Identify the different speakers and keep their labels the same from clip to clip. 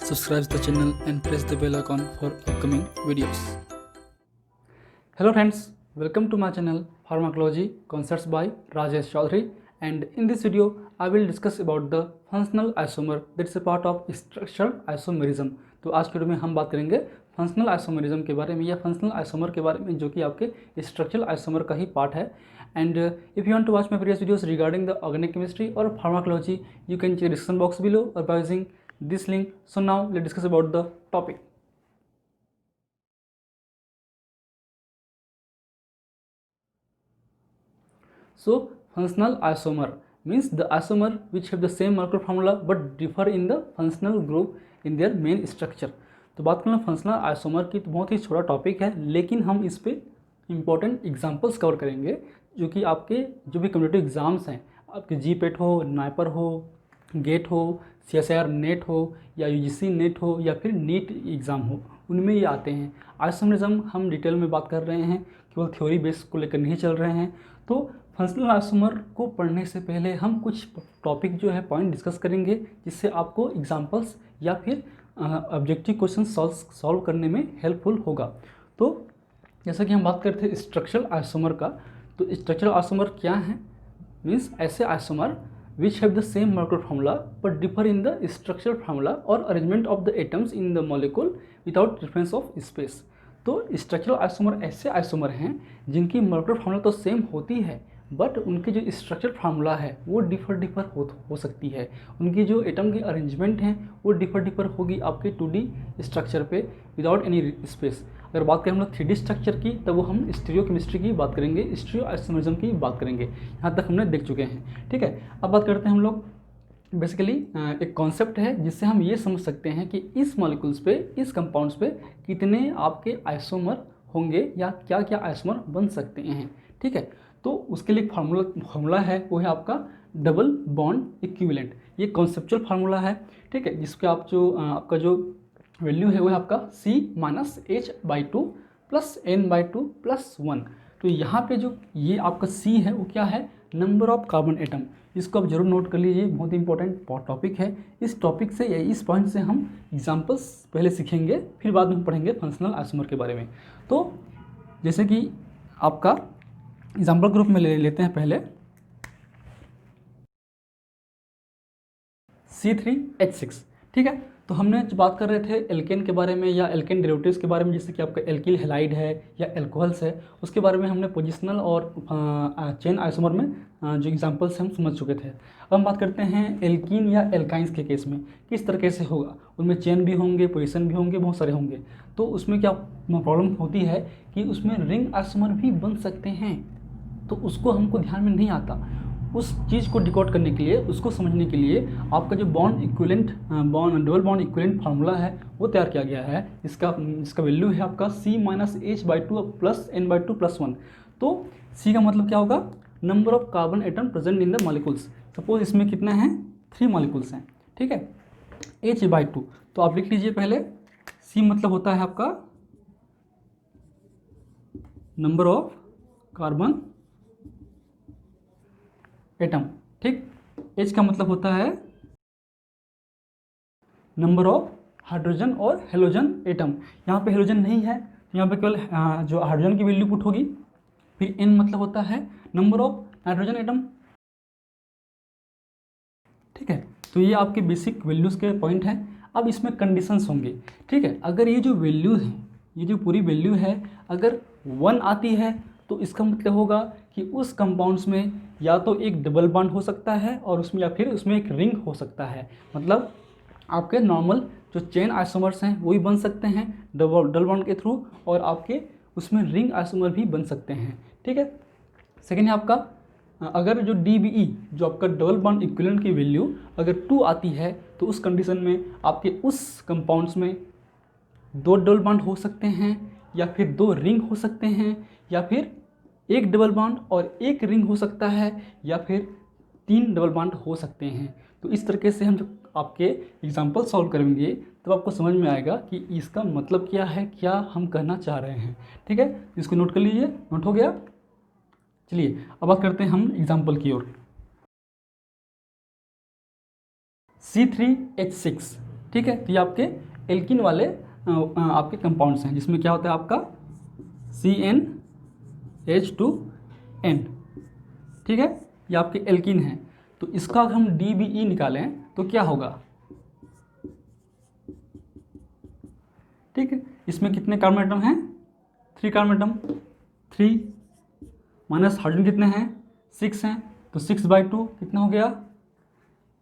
Speaker 1: subscribe the channel and press the bell icon for upcoming videos. Hello friends, welcome to my channel Pharmacology Concepts by Rajesh Chaudhary, and in this video I will discuss about the functional isomer that is a part of structural isomerism. तो आज के video में हम बात करेंगे functional isomerism के बारे में या फंक्शनल आइसोमर के बारे में, जो कि आपके स्ट्रक्चरल आइसोमर का ही पार्ट है. And if you want to watch my previous videos regarding the organic chemistry or pharmacology, you can check the description box below or by using this link. So now let's discuss about the topic. So functional isomer means the isomer which have the same molecular formula but differ in the functional group in their main structure. तो बात करें functional isomer की तो बहुत ही छोटा topic है, लेकिन हम इस पे इम्पोर्टेंट एग्जांपल्स कवर करेंगे जो कि आपके जो भी कम्पिटिटिव एग्ज़ाम्स हैं, आपके जीपेट हो, नाइपर हो, गेट हो, CSIR नेट हो या UGC नेट हो या फिर नीट एग्ज़ाम हो, उनमें ये आते हैं. आइसोमरिज्म हम डिटेल में बात कर रहे हैं, केवल थ्योरी बेस को लेकर नहीं चल रहे हैं. तो फंक्शनल आइसोमर को पढ़ने से पहले हम कुछ टॉपिक जो है पॉइंट डिस्कस करेंगे, जिससे आपको एग्जांपल्स या फिर ऑब्जेक्टिव क्वेश्चन सॉल्व करने में हेल्पफुल होगा. तो जैसा कि हम बात करते हैं स्ट्रक्चरल आइसोमर का, तो स्ट्रक्चरल आइसोमर क्या है? मीन्स ऐसे isomer which have the same molecular formula but differ in the structural formula or arrangement of the atoms in the molecule without difference of space. तो स्ट्रक्चरल आइसोमर ऐसे isomer हैं जिनकी molecular formula तो same होती है, but उनके जो structure formula है वो डिफर हो सकती है. उनकी जो एटम की अरेंजमेंट हैं वो डिफर होगी आपके 2D स्ट्रक्चर पे विदाउट एनी स्पेस. अगर बात करें हम लोग 3D स्ट्रक्चर की, तब वो हम स्टीरियोकेमिस्ट्री की बात करेंगे, स्टीरियो आइसोमरिज्म की बात करेंगे. यहाँ तक हमने देख चुके हैं. ठीक है, अब बात करते हैं हम लोग. बेसिकली एक कॉन्सेप्ट है जिससे हम ये समझ सकते हैं कि इस मॉलिक्यूल्स पे, इस कंपाउंड्स पे कितने आपके आइसोमर होंगे या क्या क्या आइसोमर बन सकते हैं. ठीक है, तो उसके लिए फार्मूला है, वो है आपका डबल बॉन्ड इक्विवेलेंट. ये कॉन्सेप्चुअल फार्मूला है. ठीक है, जिसके आपका जो वैल्यू है वो है आपका C-H/2 प्लस N/2 प्लस 1. तो यहाँ पे जो ये आपका C है वो क्या है? Number of carbon atom. इसको आप जरूर नोट कर लीजिए, बहुत इंपॉर्टेंट टॉपिक है. इस टॉपिक से या इस पॉइंट से हम एग्जांपल्स पहले सीखेंगे, फिर बाद में हम पढ़ेंगे फंक्शनल आइसोमर के बारे में. तो जैसे कि आपका एग्जाम्पल ग्रुप में ले लेते हैं पहले C3H6. ठीक है, तो हमने जो बात कर रहे थे एल्केन के बारे में या एल्केन डेरिवेटिव्स के बारे में, जैसे कि आपका एल्किल हैलाइड है या एल्कोहल्स है, उसके बारे में हमने पोजिशनल और चेन आइसोमर में जो एग्जांपल्स हम समझ चुके थे. अब हम बात करते हैं एल्कीन या एल्काइंस के केस में किस तरीके से होगा. उनमें चेन भी होंगे, पोजिशन भी होंगे, बहुत सारे होंगे. तो उसमें क्या प्रॉब्लम होती है कि उसमें रिंग आइसोमर भी बन सकते हैं, तो उसको हमको ध्यान में नहीं आता. उस चीज़ को डिकोड करने के लिए, उसको समझने के लिए आपका जो डबल बॉन्ड इक्विवेलेंट फार्मूला है वो तैयार किया गया है. इसका वैल्यू है आपका C-H/2 प्लस N/2 प्लस 1. तो C का मतलब क्या होगा? Number of carbon atom present in the molecules. Suppose इसमें कितने हैं? 3 मॉलिक्यूल्स हैं. ठीक है, H/2 तो आप लिख लीजिए पहले. C मतलब होता है आपका नंबर ऑफ कार्बन एटम. ठीक, H का मतलब होता है नंबर ऑफ हाइड्रोजन और हेलोजन एटम. यहाँ पे हेलोजन नहीं है, यहाँ पे केवल जो हाइड्रोजन की वैल्यू पुट होगी. फिर N मतलब होता है नंबर ऑफ नाइट्रोजन एटम. ठीक है, तो ये आपके बेसिक वैल्यूज़ के पॉइंट हैं. अब इसमें कंडीशंस होंगे. ठीक है, अगर ये जो वैल्यू है, ये जो पूरी वैल्यू है, अगर 1 आती है तो इसका मतलब होगा कि उस कंपाउंड्स में या तो एक डबल बॉन्ड हो सकता है और उसमें या फिर उसमें एक रिंग हो सकता है. मतलब आपके नॉर्मल जो चेन आइसोमर्स हैं वो भी बन सकते हैं डबल बॉन्ड के थ्रू, और आपके उसमें रिंग आइसोमर भी बन सकते हैं. ठीक है, सेकेंड है आपका अगर जो DBE जो आपका डबल बॉन्ड इक्विवेलेंट की वैल्यू अगर 2 आती है तो उस कंडीशन में आपके उस कंपाउंड्स में 2 डबल बॉन्ड हो सकते हैं या फिर 2 रिंग हो सकते हैं या फिर 1 डबल बॉन्ड और 1 रिंग हो सकता है या फिर 3 डबल बॉन्ड हो सकते हैं. तो इस तरीके से हम जब आपके एग्जाम्पल सॉल्व करेंगे तब आपको समझ में आएगा कि इसका मतलब क्या है, क्या हम कहना चाह रहे हैं. ठीक है, इसको नोट कर लीजिए. नोट हो गया? चलिए अब बात करते हैं हम एग्जाम्पल की ओर. C3H6 ठीक है। तो ये आपके एल्किन वाले आपके कंपाउंड्स हैं, जिसमें क्या होता है आपका CnH2n, ठीक है। ये आपके एल्किन हैं। तो इसका अगर हम DBE निकालें तो क्या होगा, ठीक है। इसमें कितने कार्बन एटम हैं, 3 कार्बन एटम, 3 माइनस हाइड्रोजन कितने हैं, 6 हैं, तो 6/2 कितना हो गया,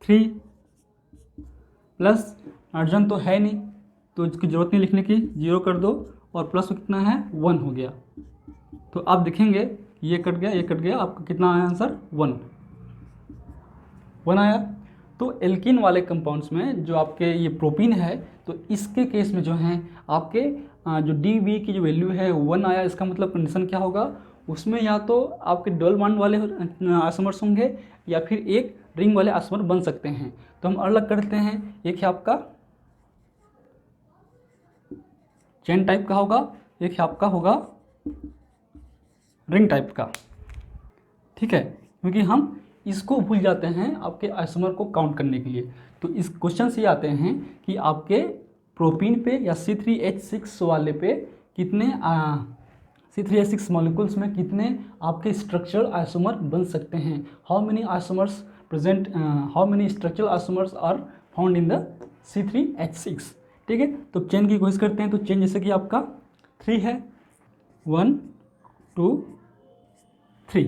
Speaker 1: 3 प्लस हाइड्रोजन तो है नहीं तो इसकी ज़रूरत नहीं लिखने की, 0 कर दो और प्लस कितना है 1 हो गया। तो आप देखेंगे ये कट गया, ये कट गया, आपका कितना आया आंसर, 1 आया। तो एल्किन वाले कंपाउंड्स में जो आपके ये प्रोपीन है, तो इसके केस में जो है आपके जो DB की जो वैल्यू है 1 आया। इसका मतलब कंडीशन क्या होगा, उसमें या तो आपके डबल बॉन्ड वाले आइसोमर्स होंगे या फिर एक रिंग वाले आइसोमर बन सकते हैं। तो हम अलग करते हैं, एक है आपका चेन टाइप का होगा, एक है आपका होगा रिंग टाइप का, ठीक है। क्योंकि हम इसको भूल जाते हैं आपके आइसोमर को काउंट करने के लिए। तो इस क्वेश्चन से आते हैं कि आपके प्रोपीन पे या C3H6 वाले पे कितने C3H6 मॉलिक्यूल्स में कितने आपके स्ट्रक्चरल आइसोमर बन सकते हैं, how many isomers present, how many structural isomers are found in the C3H6, ठीक है। तो चेन की कोशिश करते हैं। तो चेन जैसे कि आपका 3 है, 1 2 3,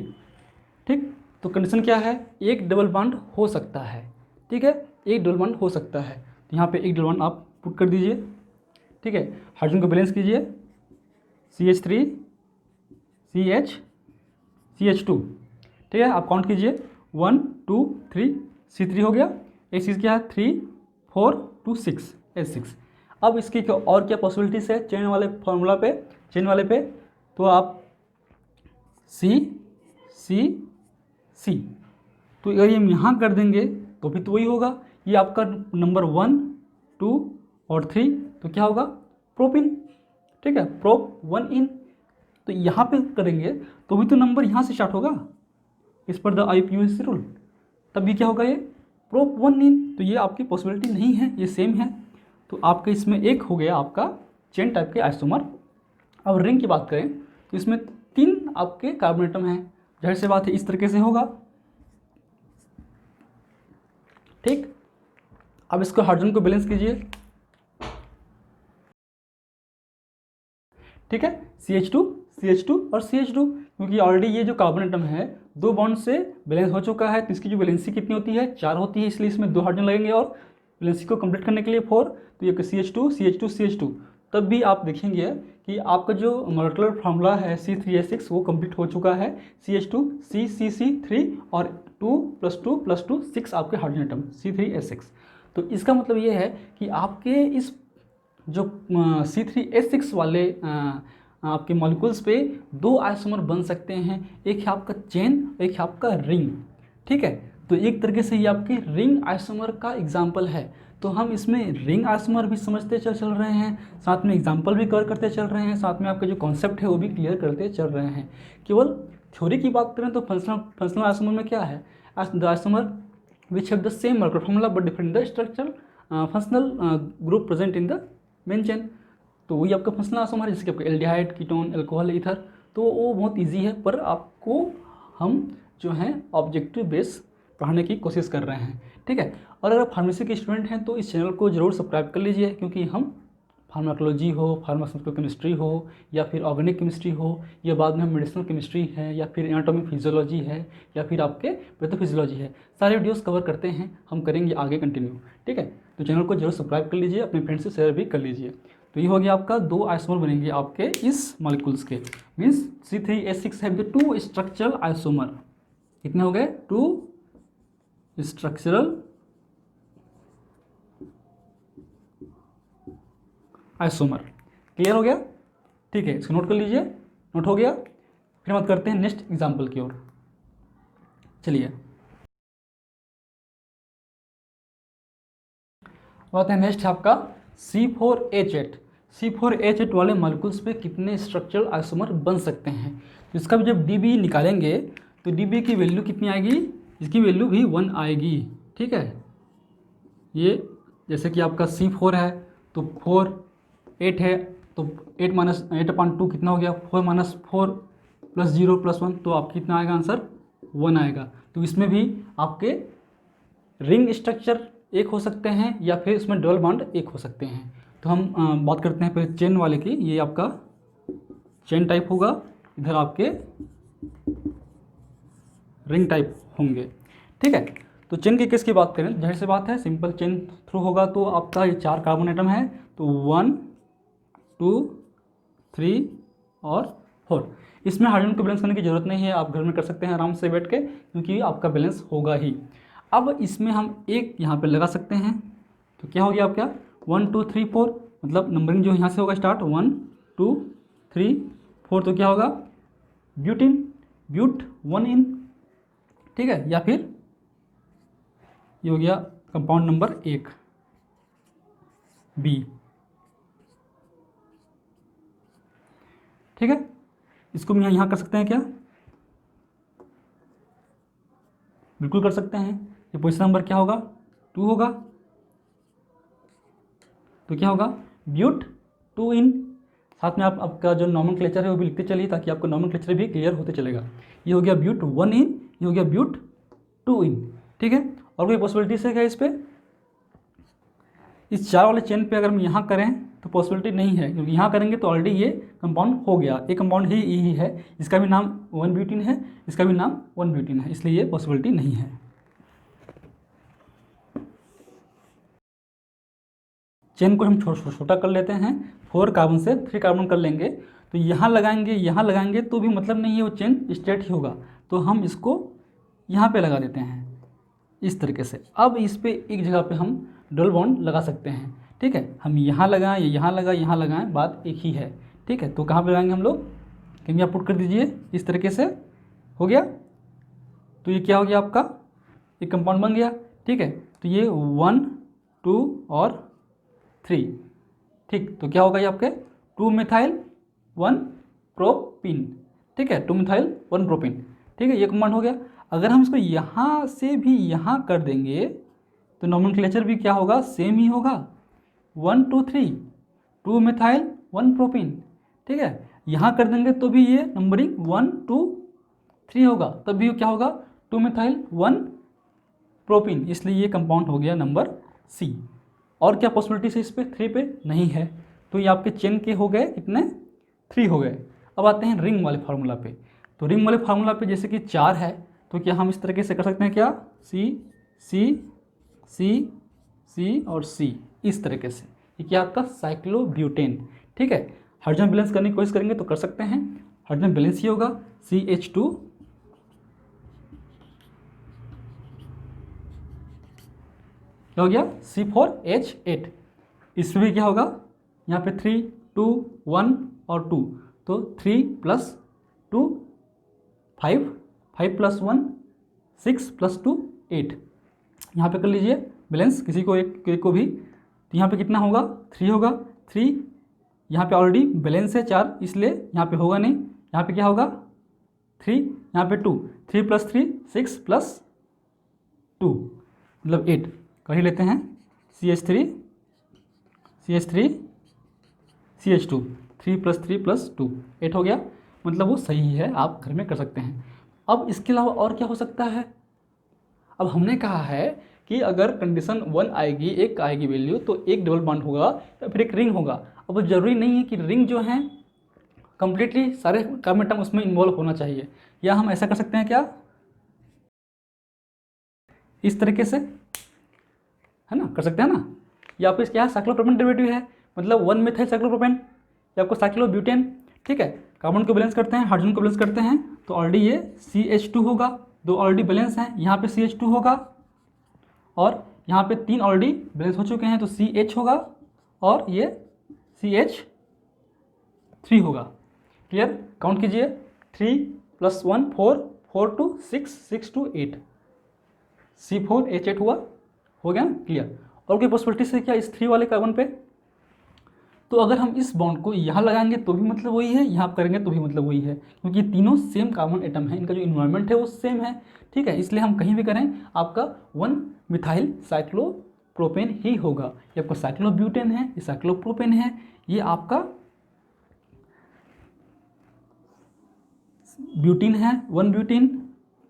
Speaker 1: ठीक। तो कंडीशन क्या है, एक डबल बॉन्ड हो सकता है, ठीक है, एक डबल बॉन्ड हो सकता है। तो यहाँ पे एक डबल बॉन्ड आप पुट कर दीजिए, ठीक है। हाइड्रोजन को बैलेंस कीजिए, CH3 CH2, ठीक है। आप काउंट कीजिए 1 2 3, C3 हो गया, एक चीज़ क्या है 3 4 2 6 H6। अब इसकी और क्या पॉसिबिलिटीज़ है चेन वाले फॉर्मूला पे, चेन वाले पे, तो आप C C C, तो अगर हम यहाँ कर देंगे तो भी तो वही होगा। ये आपका नंबर 1 2 और 3, तो क्या होगा प्रोपिन, ठीक है, प्रोप 1 इन। तो यहाँ पे करेंगे तो भी तो नंबर यहाँ से स्टार्ट होगा, इस पर द IUPAC रूल, तभी क्या होगा ये प्रोप 1 इन। तो ये आपकी पॉसिबिलिटी नहीं है, ये सेम है। तो आपके इसमें एक हो गया आपका चेन टाइप के आइसोमर। अब रिंग की बात करें तो इसमें 3 आपके कार्बन एटम हैं, जाहिर सी बात है इस तरीके से होगा, ठीक। अब इसको हाइड्रोजन को बैलेंस कीजिए, ठीक है, CH2 और CH2, क्योंकि ऑलरेडी ये जो कार्बन एटम है 2 बॉन्ड से बैलेंस हो चुका है। तो इसकी जो वैलेंसी कितनी होती है 4 होती है, इसलिए इसमें 2 हाइड्रोजन लगेंगे और वैलेंसी को कंप्लीट करने के लिए 4। तो ये CH2 तब भी आप देखेंगे कि आपका जो मॉलिक्यूलर फार्मूला है C3H6 वो कंप्लीट हो चुका है, CH2 CCC3 और 2 + 2 + 2 6 आपके हाइड्रोजन एटम C3H6। तो इसका मतलब ये है कि आपके इस जो C3H6 वाले आपके मॉलिक्यूल्स पे 2 आइसोमर बन सकते हैं, एक है आपका चेन, एक है आपका रिंग, ठीक है। तो एक तरीके से ये आपके रिंग आइसोमर का एग्जाम्पल है। तो हम इसमें रिंग आइसोमर भी समझते चल रहे हैं, साथ में एग्जाम्पल भी कवर करते चल रहे हैं, साथ में आपका जो कॉन्सेप्ट है वो भी क्लियर करते चल रहे हैं। केवल थ्योरी की बात करें तो फंक्शनल आइसोमर में क्या है, the isomer which have the same molecular formula but different the structure functional group present in the main chain. तो वही आपका फंक्शनल आइसोमर है, जैसे कि आपका एल्डिहाइड, कीटोन, अल्कोहल, ईथर। तो वो बहुत इजी है, पर आपको हम जो है ऑब्जेक्टिव बेस पढ़ाने की कोशिश कर रहे हैं, ठीक है। और अगर आप फार्मेसी के स्टूडेंट हैं तो इस चैनल को ज़रूर सब्सक्राइब कर लीजिए, क्योंकि हम फार्माकोलॉजी हो, फार्मास्यूटिकल केमिस्ट्री हो, या फिर ऑर्गेनिक केमिस्ट्री हो, या बाद में मेडिसिनल केमिस्ट्री है, या फिर एनाटॉमिक फिजियोलॉजी है, या फिर आपके पैथोफिजियोलॉजी है, सारे वीडियोस कवर करते हैं, हम करेंगे आगे कंटिन्यू, ठीक है। तो चैनल को जरूर सब्सक्राइब कर लीजिए, अपने फ्रेंड्स से शेयर भी कर लीजिए। तो ये हो गया आपका 2 आइसोमर बनेंगे आपके इस मॉलिक्यूल्स के, means C3H6 have the 2 structural isomer. कितने हो गए 2 स्ट्रक्चरल आइसोमर। क्लियर हो गया, ठीक है। इसको नोट कर लीजिए, नोट हो गया। फिर बात करते हैं नेक्स्ट एग्जाम्पल की ओर, चलिए बात है नेक्स्ट आपका C4H8। C4H8 वाले मॉलिक्यूल्स पे कितने स्ट्रक्चरल आइसोमर बन सकते हैं। तो इसका भी जब DB निकालेंगे तो DB की वैल्यू कितनी आएगी, इसकी वैल्यू भी 1 आएगी, ठीक है। ये जैसे कि आपका C4 है तो 4 8 है, तो 8 माइनस 8/2 कितना हो गया, 4 माइनस 4 प्लस 0 प्लस 1, तो आपकी कितना आएगा आंसर 1 आएगा। तो इसमें भी आपके रिंग स्ट्रक्चर एक हो सकते हैं या फिर इसमें डबल बॉन्ड एक हो सकते हैं। तो हम बात करते हैं पहले चेन वाले की। ये आपका चेन टाइप होगा, इधर आपके रिंग टाइप होंगे, ठीक है। तो चेन के केस की बात करें, जाहिर सी बात है सिंपल चेन थ्रू होगा, तो आपका ये 4 कार्बन एटम है, तो 1 2 3 और 4। इसमें हाइड्रोजन को बैलेंस करने की ज़रूरत नहीं है, आप घर में कर सकते हैं आराम से बैठ के, क्योंकि आपका बैलेंस होगा ही। अब इसमें हम एक यहाँ पे लगा सकते हैं, तो क्या हो गया आपका 1 2 3 4, मतलब नंबरिंग जो यहाँ से होगा स्टार्ट 1 2 3 4, तो क्या होगा ब्यूटिन, ब्यूट 1 इन, ठीक है। या फिर ये हो गया कंपाउंड नंबर 1 बी, ठीक है। इसको हम यहाँ कर सकते हैं क्या, बिल्कुल कर सकते हैं। ये पोजीशन नंबर क्या होगा 2 होगा, तो क्या होगा ब्यूट 2 इन। साथ में आप आपका जो नॉमेनक्लेचर है वो भी लिखते चलिए, ताकि आपका नॉमेनक्लेचर भी क्लियर होते चलेगा। ये हो गया ब्यूट 1 इन, ये हो गया ब्यूट 2 इन, ठीक है। और कोई पॉसिबिलिटीज है क्या इस पर, इस 4 वाले चेन पे अगर हम यहाँ करें तो पॉसिबिलिटी नहीं है, क्योंकि यहाँ करेंगे तो ऑलरेडी ये कंपाउंड हो गया, एक कंपाउंड ही है, इसका भी नाम 1 ब्यूटिन है, इसका भी नाम 1 ब्यूटिन है, इसलिए ये पॉसिबिलिटी नहीं है। चेन को हम छोटा कर लेते हैं, 4 कार्बन से 3 कार्बन कर लेंगे, तो यहाँ लगाएंगे तो भी मतलब नहीं है, वो चेन स्ट्रेट ही होगा, तो हम इसको यहाँ पे लगा देते हैं इस तरीके से। अब इस पे एक जगह पे हम डबल बॉन्ड लगा सकते हैं, ठीक है। हम यहाँ लगाएं या यहाँ लगाएं, बात एक ही है, ठीक है। तो कहाँ पे लगाएंगे हम लोग, कहीं आप पुट कर दीजिए, इस तरीके से हो गया। तो ये क्या हो गया आपका, एक कंपाउंड बन गया, ठीक है। तो ये 1 2 और 3, ठीक। तो क्या होगा ये आपके 2 मिथाइल 1 प्रोपिन, ठीक है, 2 मिथाइल 1 प्रोपिन, ठीक है। ये कंपाउंड हो गया। अगर हम इसको यहाँ से भी यहाँ कर देंगे तो नॉमेनक्लेचर भी क्या होगा, सेम ही होगा, 1 2 3 2 मिथाइल 1 प्रोपिन, ठीक है। यहाँ कर देंगे तो भी ये नंबरिंग 1 2 3 होगा, तब भी क्या होगा 2 मिथाइल 1 प्रोपिन, इसलिए ये कंपाउंड हो गया नंबर सी। और क्या पॉसिबिलिटीज है इस पे, 3 पे नहीं है। तो ये आपके चेन के हो गए कितने, 3 हो गए। अब आते हैं रिंग वाले फार्मूला पे। तो रिंग वाले फार्मूला पे जैसे कि 4 है, तो क्या हम इस तरीके से कर सकते हैं क्या, सी सी सी सी और सी, इस तरीके से। ये क्या आपका साइक्लोब्यूटेन, ठीक है। हाइड्रोजन बैलेंस करने की कोशिश करेंगे तो कर सकते हैं, हाइड्रोजन बैलेंस ही होगा, CH2 क्या हो गया C4H8। इसमें भी क्या होगा, यहाँ पे 3 2 1 और 2, तो 3 + 2 5 5 + 1 6 + 2 8। यहाँ पे कर लीजिए बैलेंस, किसी को एक को भी, तो यहाँ पे कितना होगा 3 होगा, 3 यहाँ पे ऑलरेडी बैलेंस है 4, इसलिए यहाँ पे होगा नहीं। यहाँ पे क्या होगा 3, यहाँ पे 2, 3 + 3 6 + 2 मतलब 8 कर ही लेते हैं, CH3 CH2 3 + 3 + 2 8 हो गया, मतलब वो सही है, आप घर में कर सकते हैं। अब इसके अलावा और क्या हो सकता है, अब हमने कहा है कि अगर कंडीशन 1 आएगी, एक आएगी वैल्यू, तो एक डबल बॉन्ड होगा या फिर एक रिंग होगा। अब ज़रूरी नहीं है कि रिंग जो है कंप्लीटली सारे कार्बन एटम उसमें इन्वॉल्व होना चाहिए, या हम ऐसा कर सकते हैं क्या, इस तरीके से, है ना, कर सकते हैं ना। या फिर क्या है, साइक्लोप्रोपेन डेरिवेटिव है, मतलब 1 मिथाइल साइक्लोप्रोपेन या आपको साइक्लोब्यूटेन, ठीक है। कार्बन को बैलेंस करते हैं, हाइड्रोजन को बैलेंस करते हैं, तो ऑलरेडी ये CH2 होगा, 2 ऑलरेडी बैलेंस हैं, यहाँ पे CH2 होगा, और यहाँ पे 3 ऑलरेडी बैलेंस हो चुके हैं, तो CH होगा, और ये CH3 होगा। क्लियर, काउंट कीजिए, 3 + 1 4 4 2 6 6 2 8, C4H8 हुआ, हो गया ना, क्लियर। और कोई पॉसिबिलिटी है क्या इस 3 वाले कार्बन पे, तो अगर हम इस बॉन्ड को यहाँ लगाएंगे तो भी मतलब वही है, यहाँ करेंगे तो भी मतलब वही है, क्योंकि तीनों सेम कार्बन एटम है, इनका जो इन्वायरमेंट है वो सेम है, ठीक है। इसलिए हम कहीं भी करें आपका 1 मिथाइल साइक्लो प्रोपेन ही होगा। ये आपका साइक्लोब्यूटेन है, ये साइक्लोप्रोपेन है, ये आपका ब्यूटीन है, 1 ब्यूटीन,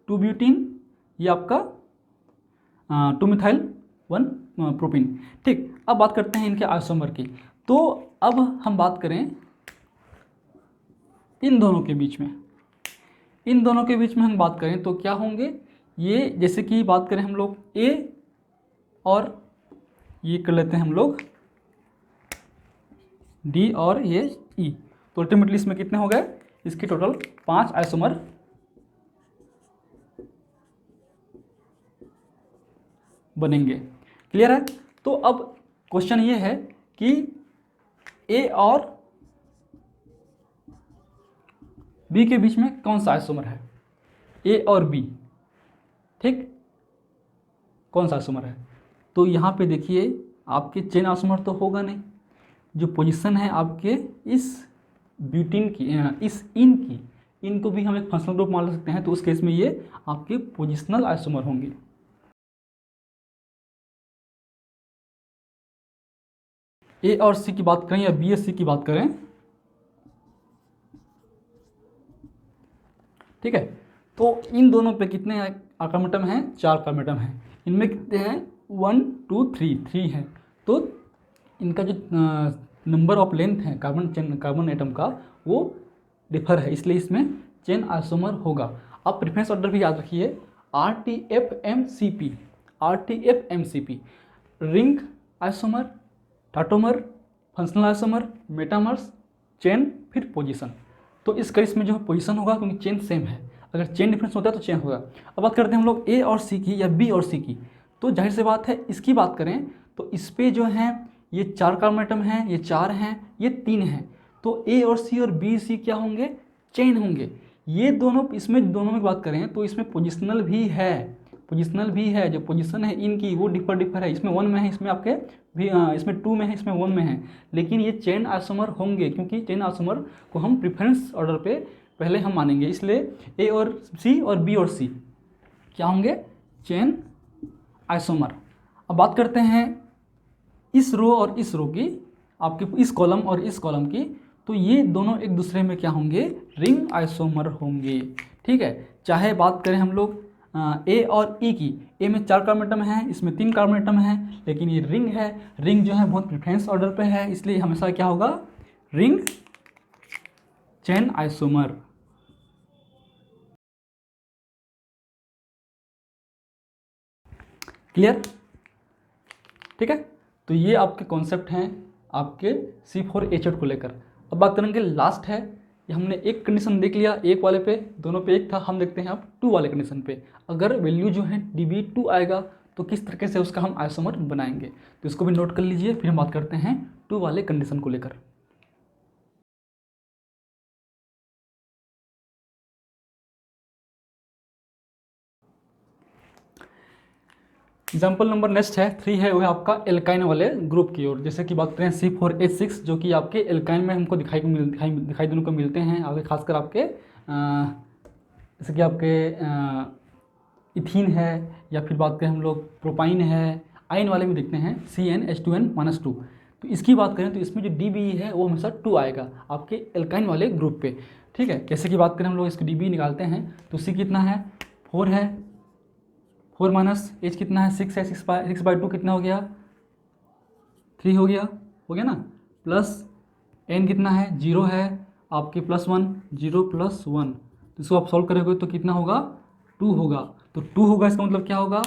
Speaker 1: 2 ब्यूटीन, ये आपका 2 मिथाइल 1 प्रोपीन। ठीक, अब बात करते हैं इनके आइसोमर की। तो अब हम बात करें इन दोनों के बीच में, इन दोनों के बीच में हम बात करें तो क्या होंगे ये, जैसे कि बात करें हम लोग ए और ये कर लेते हैं हम लोग डी और ये ई, तो अल्टीमेटली इसमें कितने हो गए, इसके टोटल 5 आइसोमर बनेंगे। क्लियर है। तो अब क्वेश्चन ये है कि ए और बी के बीच में कौन सा आइसोमर है, ए और बी, ठीक, कौन सा आइसोमर है। तो यहाँ पे देखिए आपके चेन आइसोमर तो होगा नहीं, जो पोजीशन है आपके इस ब्यूटीन की, इस इन की, इनको भी हम एक फंक्शनल ग्रुप मान सकते हैं, तो उस केस में ये आपके पोजिशनल आइसोमर होंगे। ए और सी की बात करें या बी और सी की बात करें, ठीक है, तो इन दोनों पे कितने कार्बन एटम हैं, 4 कार्बन एटम हैं। इनमें कितने हैं, 1 2 3 हैं। तो इनका जो नंबर ऑफ लेंथ है कार्बन एटम का वो डिफर है, इसलिए इसमें चेन आइसोमर होगा। आप प्रेफरेंस ऑर्डर भी याद रखिए, RTFMCP, RTFMCP, ring isomer, tautomer, functional isomer, metamers, chain, फिर पोजीशन। तो इस केस में जो पोजीशन होगा क्योंकि चेन सेम है, अगर चेन डिफरेंस होता है तो चेन होगा। अब बात करते हैं हम लोग ए और सी की या बी और सी की, तो जाहिर सी बात है इसकी बात करें तो इस पे जो है ये 4 कार्बन एटम हैं, ये 4 हैं, ये 3 हैं, तो ए और सी और बी सी क्या होंगे, चेन होंगे। ये दोनों, इसमें दोनों में बात करें तो इसमें पोजिशनल भी है, पोजिशनल भी है, जो पोजीशन है इनकी वो डिफर है, इसमें 1 में है, इसमें आपके भी इसमें 2 में है, इसमें 1 में है, लेकिन ये चेन आइसोमर होंगे क्योंकि चेन आइसोमर को हम प्रेफरेंस ऑर्डर पे पहले हम मानेंगे, इसलिए ए और सी और बी और सी क्या होंगे, चेन आइसोमर। अब बात करते हैं इस रो और इस रो की, आपके इस कॉलम और इस कॉलम की, तो ये दोनों एक दूसरे में क्या होंगे, रिंग आइसोमर होंगे। ठीक है, चाहे बात करें हम लोग ए और ई की, ए में 4 कार्बन एटम है, इसमें 3 कार्बन एटम है, लेकिन ये रिंग है, रिंग जो है बहुत प्रेफरेंस ऑर्डर पे है, इसलिए हमेशा क्या होगा, रिंग चेन आइसोमर। क्लियर, ठीक है। तो ये आपके कॉन्सेप्ट हैं आपके C4H8 को लेकर। अब बात करेंगे लास्ट है, ये हमने एक कंडीशन देख लिया, एक वाले पे, दोनों पे एक था, हम देखते हैं अब 2 वाले कंडीशन पे। अगर वैल्यू जो है Db2 आएगा तो किस तरीके से उसका हम आइसोमर बनाएंगे, तो इसको भी नोट कर लीजिए, फिर हम बात करते हैं 2 वाले कंडीशन को लेकर। एग्जाम्पल नंबर नेक्स्ट है 3 है, वो है आपका एल्काइन वाले ग्रुप की ओर। जैसे कि बात करें C4H6 जो कि आपके एल्काइन में हमको दिखाई देने को मिलते हैं, आगे खासकर आपके जैसे कि आपके इथीन है, या फिर बात करें हम लोग प्रोपाइन है, आयन वाले में देखते हैं CnH2n-2। तो इसकी बात करें तो इसमें जो Dbe है वो हमेशा 2 आएगा आपके एल्काइन वाले ग्रुप पे। ठीक है, कैसे की बात करें हम लोग इसकी Dbe निकालते हैं तो C कितना है, 4 है, 4 माइनस H कितना है, 6 है, 6/2 कितना हो गया, 3 हो गया ना, प्लस N कितना है, 0 है, आपके +1, 0 + 1, तो इसको आप सॉल्व करोगे तो कितना होगा, 2 होगा। तो 2 होगा, इसका मतलब क्या होगा,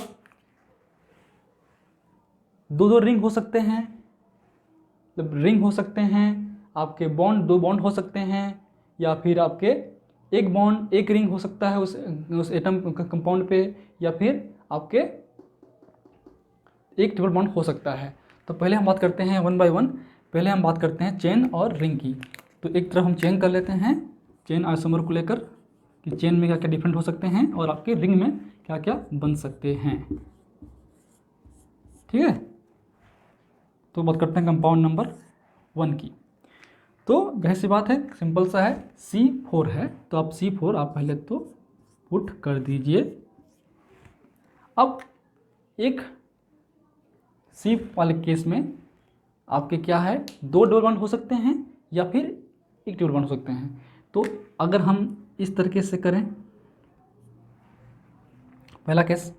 Speaker 1: 2 रिंग हो सकते हैं, मतलब रिंग हो सकते हैं, आपके बॉन्ड 2 बॉन्ड हो सकते हैं, या फिर आपके एक बॉन्ड एक रिंग हो सकता है उस एटम कंपाउंड पे, या फिर आपके एक ट्रिपल बॉन्ड हो सकता है। तो पहले हम बात करते हैं 1 बाय 1, पहले हम बात करते हैं चेन और रिंग की। तो एक तरफ हम चेन कर लेते हैं, चेन आइसोमर को लेकर कि चेन में क्या क्या डिफरेंट हो सकते हैं और आपके रिंग में क्या क्या बन सकते हैं। ठीक है, तो बात करते हैं कंपाउंड नंबर 1 की। तो जाहिर सी बात है, सिंपल सा है, C4 है, तो आप C4 आप पहले तो पुट कर दीजिए। अब एक सी वाले केस में आपके क्या है, 2 डबल बॉन्ड हो सकते हैं या फिर एक डबल बॉन्ड हो सकते हैं। तो अगर हम इस तरीके से करें, पहला केस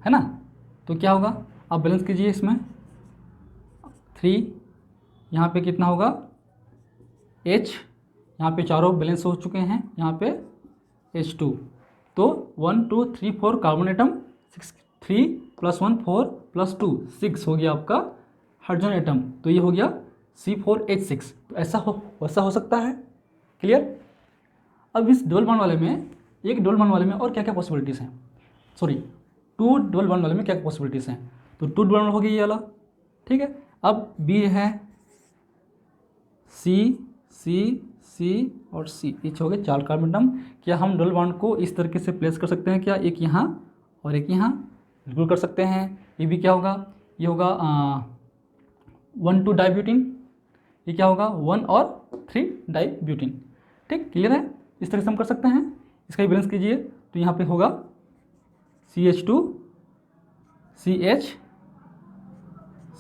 Speaker 1: है ना, तो क्या होगा, आप बैलेंस कीजिए इसमें 3, यहाँ पे कितना होगा H, यहाँ पे चारों बैलेंस हो चुके हैं, यहाँ पे H2, तो 1 2 3 4 कार्बन एटम, 6 3 + 1 4 + 2 6 हो गया आपका हाइड्रोजन एटम। तो ये हो गया C4H6। तो वैसा हो सकता है। क्लियर। अब इस डबल बॉन्ड वाले में, एक डबल बॉन्ड वाले में और क्या क्या पॉसिबिलिटीज़ हैं, सॉरी 2 डबल बॉन्ड वाले में क्या क्या पॉसिबिलिटीज़ हैं। तो 2 डबल बॉन्ड हो गया ये वाला, ठीक है। अब B है C C C और C, ये हो गए 4 कार्बन एटम। क्या हम डबल बॉन्ड को इस तरीके से प्लेस कर सकते हैं क्या, एक यहाँ और एक यहाँ, बिल्कुल कर सकते हैं। ये भी क्या होगा, ये होगा 1 2 डाइब्यूटिन, ये क्या होगा 1 और 3 डाइब्यूटिन। ठीक, क्लियर है। इस तरह से हम कर सकते हैं। इसका भी बैलेंस कीजिए, तो यहाँ पे होगा CH2 CH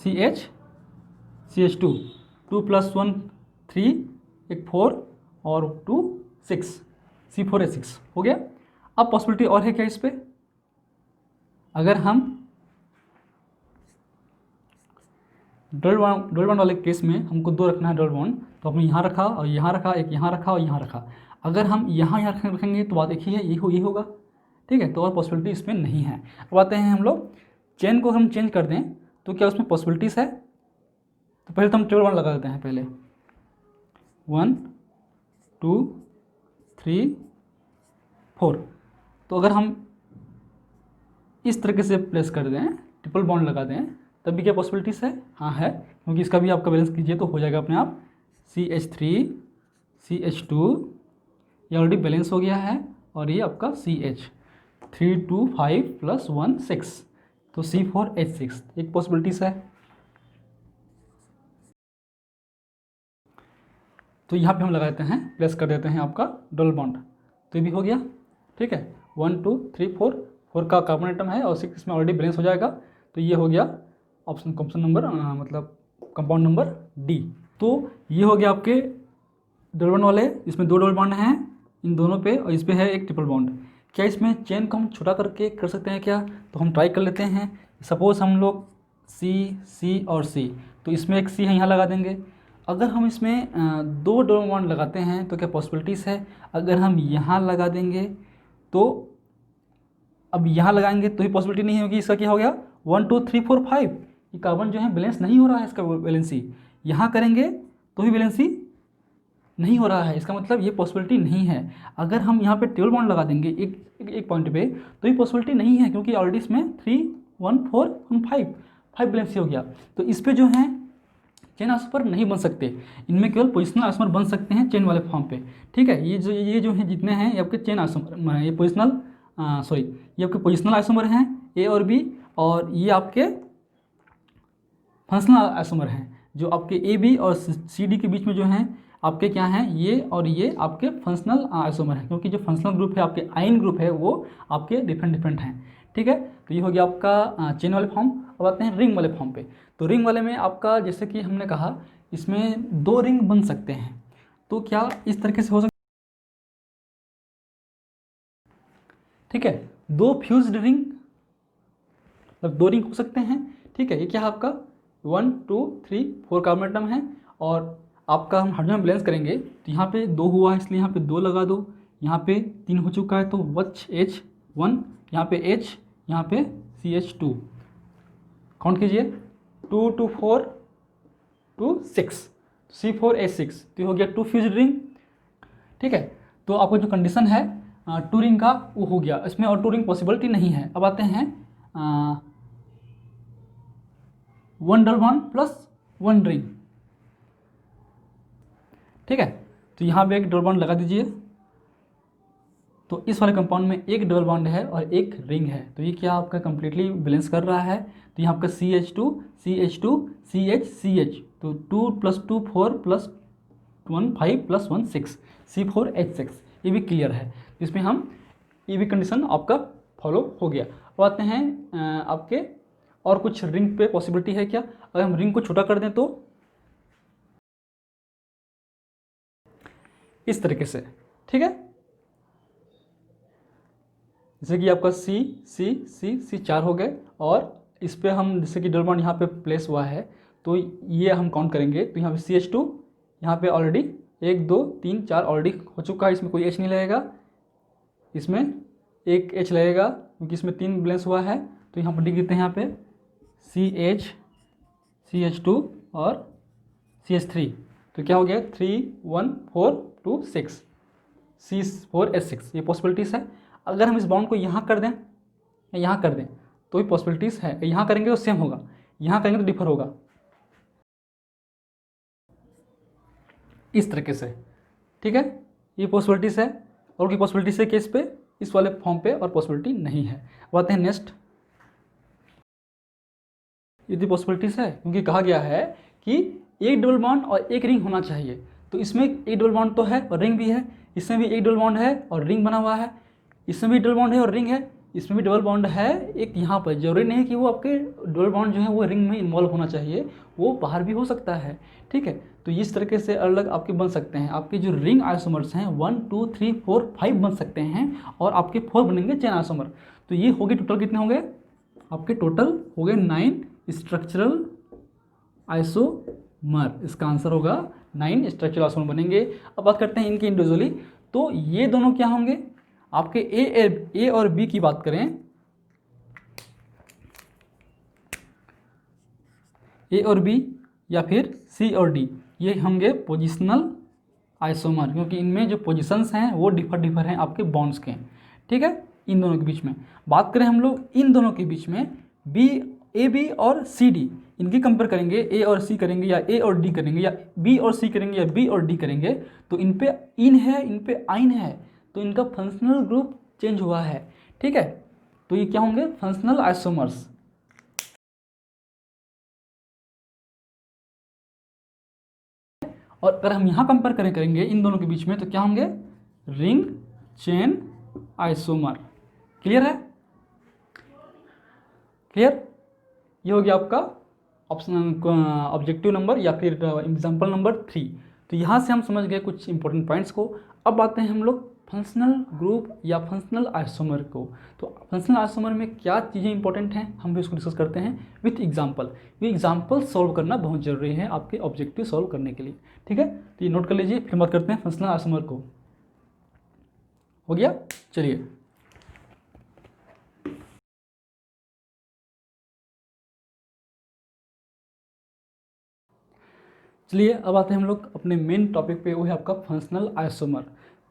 Speaker 1: CH CH2, 2 + 1 3, एक 4 और 2 6, C4H6 हो गया। अब पॉसिबिलिटी और है क्या इस पे, अगर हम डबल बॉन्ड वाले केस में हमको 2 रखना है डबल बॉन्ड, तो हमने यहाँ रखा और यहाँ रखा, एक यहाँ रखा और यहाँ रखा। अगर हम यहाँ रखेंगे तो बात एक ही है, ये होगा। ठीक है, तो और पॉसिबिलिटी इसमें नहीं है। अब आते हैं हम लोग, चेन को हम चेंज कर दें तो क्या उसमें पॉसिबिलिटीज़ है। तो पहले तो हम ट्रिपल बॉन्ड लगा देते हैं, पहले 1 2 3 4। तो अगर हम इस तरीके से प्लेस कर दें, ट्रिपल बॉन्ड लगा दें, तब भी क्या पॉसिबिलिटीज़ है, हाँ है, क्योंकि इसका भी आपका बैलेंस कीजिए तो हो जाएगा अपने आप CH3 CH2, ये ऑलरेडी बैलेंस हो गया है, और ये आपका CH 3 2 5 + 1 6, तो C4H6 एक पॉसिबिलिटीज़ है। तो यहाँ पे हम लगा देते हैं, प्लेस कर देते हैं आपका डबल बॉन्ड, तो ये भी हो गया। ठीक है, 1 2 3 4 का कार्बन एटम है और 6 इसमें ऑलरेडी बैलेंस हो जाएगा। तो ये हो गया ऑप्शन नंबर, मतलब कंपाउंड नंबर D। तो ये हो गया आपके डबल बॉन्ड वाले, इसमें 2 डबल बॉन्ड हैं इन दोनों पे, और इस पे है एक ट्रिपल बॉन्ड। क्या इसमें चेन को हम छोटा करके कर सकते हैं क्या, तो हम ट्राई कर लेते हैं। सपोज़ हम लोग C और C, तो इसमें एक C है, यहाँ लगा देंगे। अगर हम इसमें 2 डबल बॉन्ड लगाते हैं तो क्या पॉसिबिलिटीज़ है, अगर हम यहाँ लगा देंगे तो, अब यहाँ लगाएंगे तो ही पॉसिबिलिटी नहीं होगी। इसका क्या हो गया 1 2 3 4 5, ये कार्बन जो है बैलेंस नहीं हो रहा है, इसका बैलेंसी यहाँ करेंगे तो ही बैलेंसी नहीं हो रहा है, इसका मतलब ये पॉसिबिलिटी नहीं है। अगर हम यहाँ पे ट्रिपल बॉन्ड लगा देंगे एक पॉइंट पे, तो ये पॉसिबिलिटी नहीं है, क्योंकि ऑलरेडी इसमें 3 1 4 1 5 बैलेंसी हो गया। तो इस पे जो है चेन आइसोमर नहीं बन सकते, इनमें केवल पोजिशनल आइसोमर बन सकते हैं चेन वाले फॉर्म पे। ठीक है, ये जो है जितने हैं ये आपके चेन आइसोमर, ये पोजिशनल ये आपके पोजिशनल आइसोमर हैं A और B, और ये आपके फंक्शनल आइसोमर हैं, जो आपके AB और CD के बीच में जो हैं आपके क्या हैं, ये और ये आपके फंक्शनल आइसोमर हैं, क्योंकि जो फंक्शनल ग्रुप है आपके आयन ग्रुप है वो आपके डिफरेंट हैं। ठीक है, तो ये हो गया आपका चेन वाले फॉर्म। अब आते हैं रिंग वाले फॉर्म पे। तो रिंग वाले में आपका, जैसे कि हमने कहा, इसमें 2 रिंग बन सकते हैं। तो क्या इस तरीके से हो सकता, ठीक है, 2 फ्यूज्ड रिंग, मतलब 2 रिंग हो सकते हैं। ठीक है, ये क्या है आपका 1 2 3 4 कार्बन एटम है, और आपका हम हाइड्रोजन बैलेंस करेंगे तो यहाँ पे 2 हुआ है, इसलिए यहाँ पे 2 लगा दो। यहाँ पे 3 हो चुका है तो H1, यहाँ पे H, यहाँ पे CH2, काउंट कीजिए 2 2 4 2 6, C4H6, तो ये हो गया 2 फ्यूज्ड रिंग। ठीक है, तो आपका जो कंडीशन है 2 रिंग का वो हो गया, इसमें और 2 रिंग पॉसिबिलिटी नहीं है। अब आते हैं 1 डबल बॉन्ड प्लस 1 रिंग। ठीक है, तो यहाँ पे एक डबल बॉन्ड लगा दीजिए। तो इस वाले कंपाउंड में एक डबल बॉन्ड है और एक रिंग है, तो ये क्या आपका कंप्लीटली बैलेंस कर रहा है। तो यहाँ आपका CH2 CH2 CH CH, तो 2 + 2 4 + 1 5 + 1 6, C4H6, ये भी क्लियर है। इसमें हम ये भी कंडीशन आपका फॉलो हो गया। अब आते हैं आपके और कुछ रिंग पे पॉसिबिलिटी है क्या? अगर हम रिंग को छोटा कर दें तो इस तरीके से, ठीक है। जैसे कि आपका सी सी सी सी 4 हो गए, और इस पे हम जैसे कि डबल बॉन्ड यहाँ पे प्लेस हुआ है तो ये हम काउंट करेंगे। तो यहाँ पे CH2 यहाँ पे ऑलरेडी 1 2 3 4 ऑलरेडी हो चुका है, इसमें कोई H नहीं लगेगा, इसमें एक H लगेगा क्योंकि इसमें 3 बैलेंस हुआ है। तो यहाँ पर लिख देते हैं यहाँ पे CH CH2 और CH3। तो क्या हो गया 3 1 4 2 6 C4H6, ये पॉसिबिलिटीज़ है। अगर हम इस बॉन्ड को यहाँ कर दें या यहाँ कर दें तो भी पॉसिबिलिटीज़ है। यहाँ करेंगे तो सेम होगा, यहाँ करेंगे तो डिफर होगा, इस तरीके से, ठीक है। ये पॉसिबिलिटीज़ है, और की पॉसिबिलिटीज़ है केस पे, इस वाले फॉर्म पे और पॉसिबिलिटी नहीं है। अब आते हैं नेक्स्ट। यदि पॉसिबिलिटीज़ है क्योंकि कहा गया है कि एक डबल बॉन्ड और एक रिंग होना चाहिए, तो इसमें एक डबल बॉन्ड तो है और रिंग भी है, इसमें भी एक डबल बॉन्ड है और रिंग बना हुआ है, इसमें भी डबल बॉन्ड है और रिंग है, इसमें भी डबल बॉन्ड है एक यहाँ पर। जरूरी नहीं कि वो आपके डबल बॉन्ड जो है वो रिंग में इन्वॉल्व होना चाहिए, वो बाहर भी हो सकता है, ठीक है। तो इस तरीके से अलग आपके बन सकते हैं। आपके जो रिंग आइसोमर्स हैं 1 2 3 4 5 बन सकते हैं, और आपके 4 बनेंगे चेन आइसोमर। तो ये हो गए टोटल कितने हो गए आपके? टोटल हो गए 9 स्ट्रक्चरल आइसोमर। इसका आंसर होगा 9 स्ट्रक्चरल आइसोमर बनेंगे। अब बात करते हैं इनके इंडिविजुअली। तो ये दोनों क्या होंगे आपके? ए और बी की बात करें, ए और बी या फिर सी और डी, ये होंगे पोजिशनल आइसोमर, क्योंकि इनमें जो पोजीशंस हैं वो डिफर हैं आपके बॉन्ड्स के, ठीक है। इन दोनों के बीच में बात करें हम लोग, इन दोनों के बीच में ए बी और सी डी, इनकी कंपेयर करेंगे, ए और सी करेंगे या ए और डी करेंगे या बी और सी करेंगे या बी और डी करेंगे, तो इन पे इन है, इन पे आइन है, तो इनका फंक्शनल ग्रुप चेंज हुआ है, ठीक है। तो ये क्या होंगे? Functional isomers. और अगर हम यहाँ कंपेयर करेंगे इन दोनों के बीच में, तो क्या होंगे? Ring chain isomer. क्लियर है? क्लियर? ये हो गया आपका ऑप्शन ऑब्जेक्टिव नंबर या फिर एग्जाम्पल नंबर 3। तो यहाँ से हम समझ गए कुछ इंपॉर्टेंट पॉइंट्स को। अब आते हैं हम लोग फंक्शनल ग्रुप या फंक्शनल आइसोमर को। तो फंक्शनल आइसोमर में क्या चीज़ें इंपॉर्टेंट हैं हम भी उसको डिस्कस करते हैं विथ एग्जाम्पल। ये एग्जाम्पल सॉल्व करना बहुत जरूरी है आपके ऑब्जेक्टिव सॉल्व करने के लिए, ठीक है। तो ये नोट कर लीजिए, फिर बात करते हैं फंक्शनल आइसोमर को। हो गया? चलिए अब आते हैं हम लोग अपने मेन टॉपिक पे, वो है आपका फंक्शनल आइसोमर।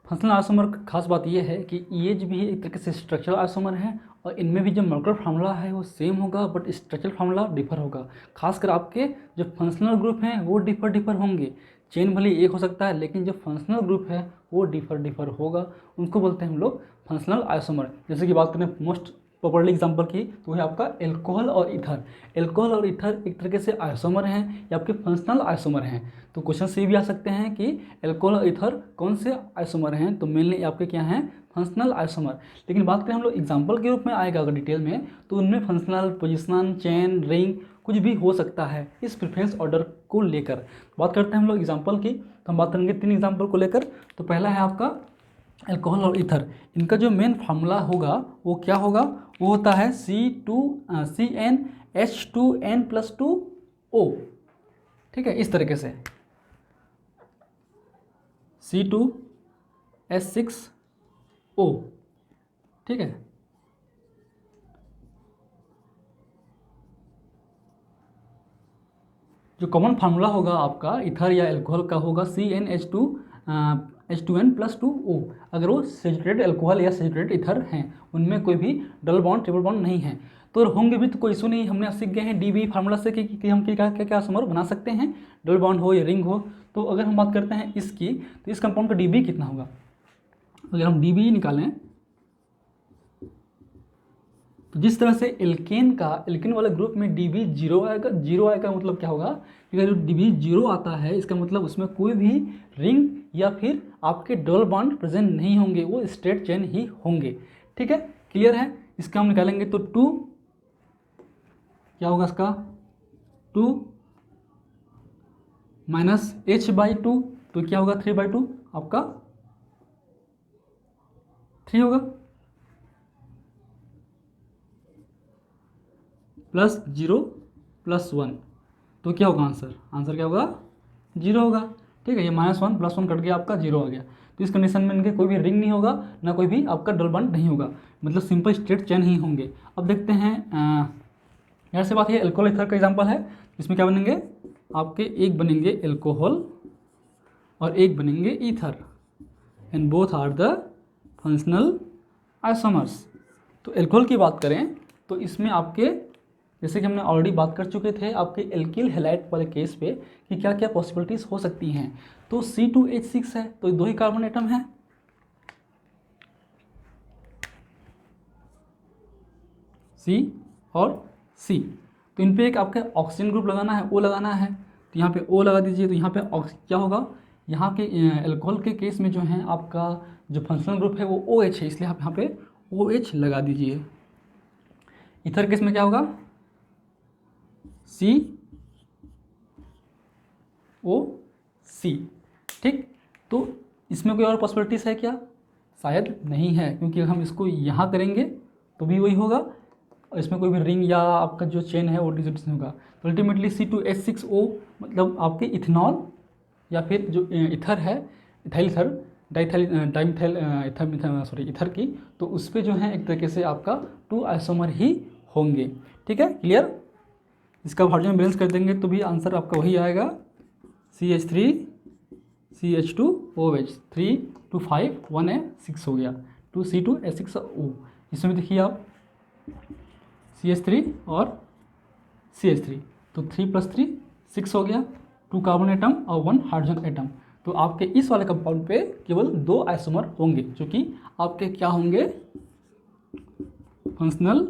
Speaker 1: फंक्शनल आइसोमर की खास बात ये है कि ये जो भी एक तरीके से स्ट्रक्चरल आइसोमर है, और इनमें भी जो मॉलिक्यूलर फार्मूला है वो सेम होगा, बट स्ट्रक्चरल फार्मूला डिफर होगा। खासकर आपके जो फंक्शनल ग्रुप हैं वो डिफर होंगे। चेन भले एक हो सकता है, लेकिन जो फंक्शनल ग्रुप है वो डिफर होगा, उनको बोलते हैं हम लोग फंक्शनल आइसोमर। जैसे कि बात करें मोस्ट प्रॉपर्ली एग्जांपल की, तो है आपका एल्कोहल और ईथर। एल्कोहल और ईथर एक तरीके से आइसोमर हैं या आपके फंक्शनल आइसोमर हैं। तो क्वेश्चन से भी आ सकते हैं कि एल्कोहल और ईथर कौन से आइसोमर हैं, तो मेनली आपके क्या हैं? Functional isomer. लेकिन बात करें हम लोग एग्जाम्पल के रूप में आएगा अगर डिटेल में, तो उनमें फंक्शनल, पोजिशनल, चेन, रिंग कुछ भी हो सकता है इस प्रेफरेंस ऑर्डर को लेकर। बात करते हैं हम लोग एग्जाम्पल की, तो हम बात करेंगे 3 एग्जाम्पल को लेकर। तो पहला है आपका अल्कोहल और ईथर। इनका जो मेन फार्मूला होगा वो क्या होगा? वो होता है CnH2n+2O, ठीक है, इस तरीके से C2H6O, ठीक है। जो कॉमन फार्मूला होगा आपका ईथर या अल्कोहल का होगा CnH2n+2O। अगर वो सैचुरेटेड अल्कोहल या सैचुरेटेड ईथर हैं, उनमें कोई भी डबल बॉन्ड, ट्रिपल बॉन्ड नहीं है, तो होंगे भी तो कोई इशू नहीं। हमने सीख गए हैं DB फार्मूला से कि हम क्या क्या आइसोमर बना सकते हैं, डबल बॉन्ड हो या रिंग हो। तो अगर हम बात करते हैं इसकी, तो इस कंपाउंड का DB कितना होगा? अगर हम DB निकालें, तो जिस तरह से एल्केन वाले ग्रुप में DB 0 आएगा, 0 आएगा मतलब क्या होगा? क्योंकि जो DB 0 आता है इसका मतलब उसमें कोई भी रिंग या फिर आपके डबल बॉन्ड प्रेजेंट नहीं होंगे, वो स्ट्रेट चेन ही होंगे, ठीक है। क्लियर है? इसका हम निकालेंगे तो 2 क्या होगा इसका 2 माइनस H/2, तो क्या होगा 3/2 आपका 3 होगा, प्लस 0 प्लस 1, तो क्या होगा आंसर, आंसर क्या होगा 0 होगा। ठीक है, ये -1 +1 कट गया, आपका 0 आ गया। तो इस कंडीशन में इनके कोई भी रिंग नहीं होगा, ना कोई भी आपका डबल बॉन्ड नहीं होगा, मतलब सिंपल स्ट्रेट चेन ही होंगे। अब देखते हैं यहाँ से बात है एल्कोहल ईथर का एग्जांपल है, इसमें क्या बनेंगे आपके, एक बनेंगे एल्कोहल और एक बनेंगे ether, and both are the functional isomers. तो एल्कोहल की बात करें तो इसमें आपके, जैसे कि हमने ऑलरेडी बात कर चुके थे आपके एल्किल हैलाइड वाले केस पे कि क्या क्या पॉसिबिलिटीज़ हो सकती हैं। तो C2H6 है, तो 2 ही कार्बन एटम है, C और C, तो इन पे एक आपके ऑक्सीजन ग्रुप लगाना है, O लगाना है, तो यहाँ पे O लगा दीजिए। तो यहाँ पे क्या होगा, यहाँ के एल्कोहल के केस में जो है आपका जो फंक्शनल ग्रुप है वो OH है, इसलिए आप यहाँ पे OH लगा दीजिए। ईथर केस में क्या होगा COC। ठीक, तो इसमें कोई और पॉसिबिलिटीज़ है क्या, शायद नहीं है, क्योंकि हम इसको यहाँ करेंगे तो भी वही होगा, और इसमें कोई भी रिंग या आपका जो चेन है वो डिजिट नहीं होगा। तो अल्टीमेटली C2H6O मतलब आपके इथेनॉल या फिर जो ईथर है, इथाइल ईथर, डाइमिथाइल ईथर की, तो उस पर जो है एक तरीके से आपका 2 आइसोमर ही होंगे। ठीक है, क्लियर। इसका हाइड्रोजन बैलेंस कर देंगे तो भी आंसर आपका वही आएगा, CH3 CH2OH 3 2 5 1 है 6 हो गया, 2 C2H6O। इसमें देखिए आप CH3 और CH3, तो 3 + 3 6 हो गया, 2 कार्बन एटम और 1 हाइड्रोजन एटम। तो आपके इस वाले कंपाउंड पे केवल 2 आइसोमर होंगे, जो कि आपके क्या होंगे, फंक्शनल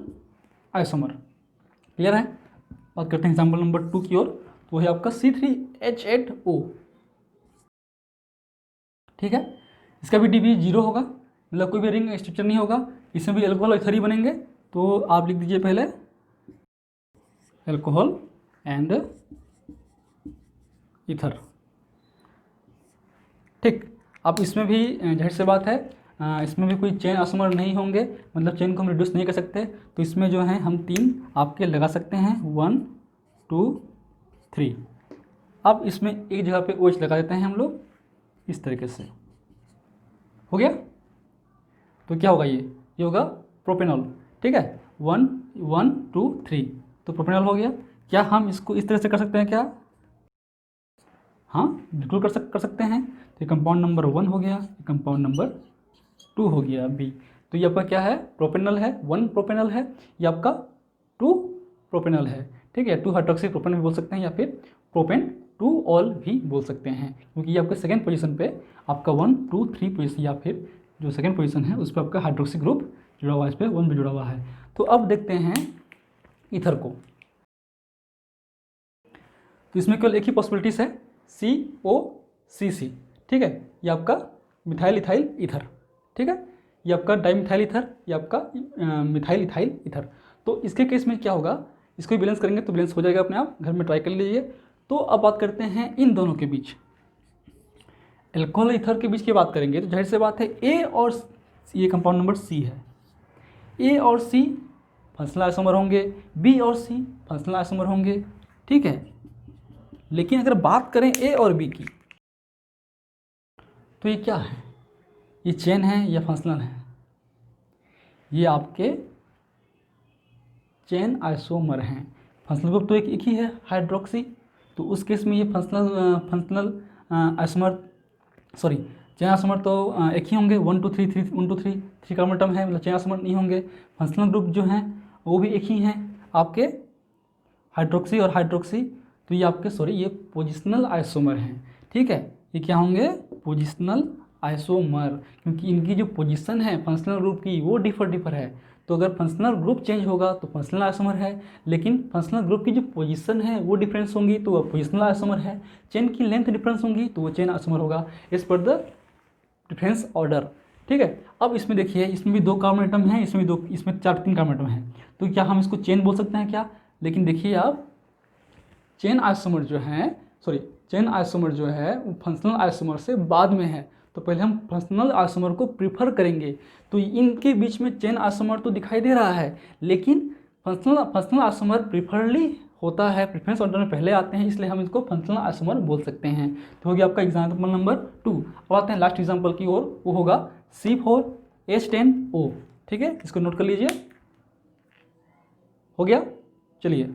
Speaker 1: आइसोमर। क्लियर है। बात करते हैं एग्जाम्पल नंबर 2 की ओर, तो वही आपका C3H8O। ठीक है, इसका भी DB 0 होगा, मतलब कोई भी रिंग स्ट्रक्चर नहीं होगा, इसमें भी एल्कोहल और ईथर ही बनेंगे। तो आप लिख दीजिए पहले एल्कोहल एंड ईथर। ठीक, अब इसमें भी जाहिर सी बात है, इसमें भी कोई चेन आइसोमर नहीं होंगे, मतलब चेन को हम रिड्यूस नहीं कर सकते, तो इसमें जो है हम 3 आपके लगा सकते हैं, 1 2 3। अब इसमें एक जगह पे OH लगा देते हैं हम लोग इस तरीके से, हो गया। तो क्या होगा, ये होगा प्रोपेनॉल। ठीक है, 1 1 2 3, तो प्रोपेनॉल हो गया। क्या हम इसको इस तरह से कर सकते हैं क्या, हाँ बिल्कुल कर सकते हैं। तो कंपाउंड नंबर 1 हो गया, कंपाउंड नंबर 2 हो गया B। तो ये आपका क्या है, प्रोपेनॉल है, 1 प्रोपेनॉल है, ये आपका 2 प्रोपेनॉल है। ठीक है, 2 हाइड्रोक्सी प्रोपेन भी बोल सकते हैं, या फिर प्रोपेन 2 ऑल भी बोल सकते हैं, क्योंकि ये आपका सेकेंड पोजीशन पे आपका 1 2 3 पोजीशन, या फिर जो सेकेंड पोजीशन है उस पर आपका हाइड्रोक्सी ग्रुप जुड़ा हुआ है, इस पर 1 भी जुड़ा हुआ है। तो अब देखते हैं ईथर को, तो इसमें केवल एक ही पॉसिबिलिटीज़ है, COCC। ठीक है, ये आपका मिथाइल इथाइल ईथर। ठीक है, ये आपका डाइमिथाइल ईथर, ये आपका मिथाइल इथाइल ईथर। तो इसके केस में क्या होगा, इसको बैलेंस करेंगे तो बैलेंस हो जाएगा अपने आप, घर में ट्राई कर लीजिए। तो अब बात करते हैं इन दोनों के बीच, एल्कोहल ईथर के बीच की बात करेंगे, तो जाहिर से बात है A और ये कंपाउंड नंबर C है, A और C फंक्शनल आइसोमर होंगे, B और C फंक्शनल आइसोमर होंगे। ठीक है, लेकिन अगर बात करें A और B की, तो ये क्या है, ये चेन है या फंक्शनल है, ये आपके चेन आइसोमर हैं। फंक्शनल ग्रुप तो एक ही है, हाइड्रोक्सी, तो उस केस में ये functional isomer, sorry chain isomer तो एक ही होंगे, 1 2 3 3 1 2 3 3 कार्बन एटम है, मतलब चेन आइसोमर नहीं होंगे। फंक्शनल ग्रुप जो हैं वो भी एक ही हैं आपके, हाइड्रोक्सी और हाइड्रोक्सी, तो ये आपके ये पोजिशनल आइसोमर हैं। ठीक है, ये क्या होंगे, पोजिशनल आइसोमर, क्योंकि इनकी जो पोजीशन है फंक्शनल ग्रुप की वो डिफर है। तो अगर फंक्शनल ग्रुप चेंज होगा तो फंक्शनल आइसोमर है, लेकिन फंक्शनल ग्रुप की जो पोजीशन है वो डिफरेंस होंगी तो वह पोजिशनल आइसोमर है। चेन की लेंथ डिफरेंस होंगी तो वो चेन आइसोमर होगा, इस पर द डिफरेंस ऑर्डर। ठीक है, अब इसमें देखिए, इसमें भी 2 कार्बन एटम हैं, इसमें 4 3 कार्बन एटम हैं, तो क्या हम इसको चेन बोल सकते हैं क्या, लेकिन देखिए आप चेन आइसोमर जो है वो फंक्शनल आइसोमर से बाद में है, तो पहले हम फंक्शनल आइसोमर को प्रीफर करेंगे। तो इनके बीच में चेन आइसोमर तो दिखाई दे रहा है, लेकिन फंक्शनल आइसोमर प्रीफरली होता है, प्रेफरेंस ऑर्डर में पहले आते हैं, इसलिए हम इसको फंक्शनल आइसोमर बोल सकते हैं। तो हो गया आपका एग्जाम्पल नंबर 2। अब आते हैं लास्ट एग्जाम्पल की ओर, वो होगा C4H10O। ठीक है, इसको नोट कर लीजिए। हो गया, चलिए